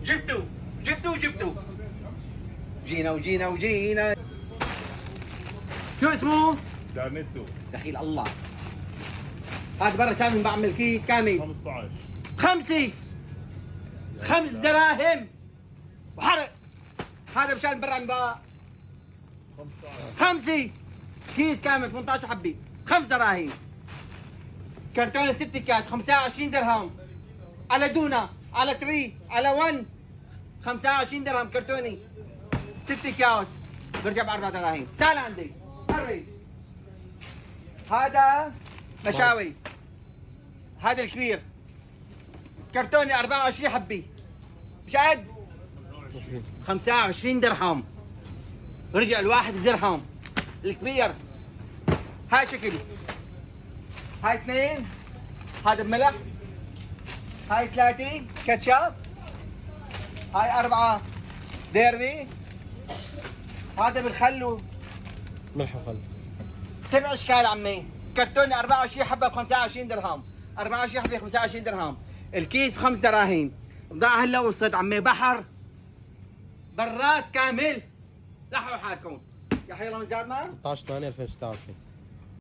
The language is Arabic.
جبتوا جينا وجينا. شو اسمه؟ كارنيتو دخيل الله. هذا برا كم بعمل كيس كامل؟ 15. 5 دراهم وحرق. هذا مشان برا عم 5 كيس كامل 18 حبه 5 دراهم. كرتونه 6 كاس 25 درهم. على دونا على 3 على 1 25 درهم كرتوني 6 كاس برجع ب 4 دراهم. تعال عندي فرج. هذا مشاوي. هذا الكبير كرتوني 24 حبه مش قد 25 درهم. رجع الواحد درهم. الكبير هاي شكل. هاي 2 هذا بملح. هاي 3 كاتشاب. هاي 4 ديربي. هذا بالخل ملح وخل. 7 اشكال عمي. كرتوني 24 حبه ب 25 درهم. 24 حبه ب 25 درهم. الكيس ب 5 دراهم. ضاع هلا وصلت عمي بحر براد كامل. لحوا حالكم يا حي رمضان. 16/8/2026.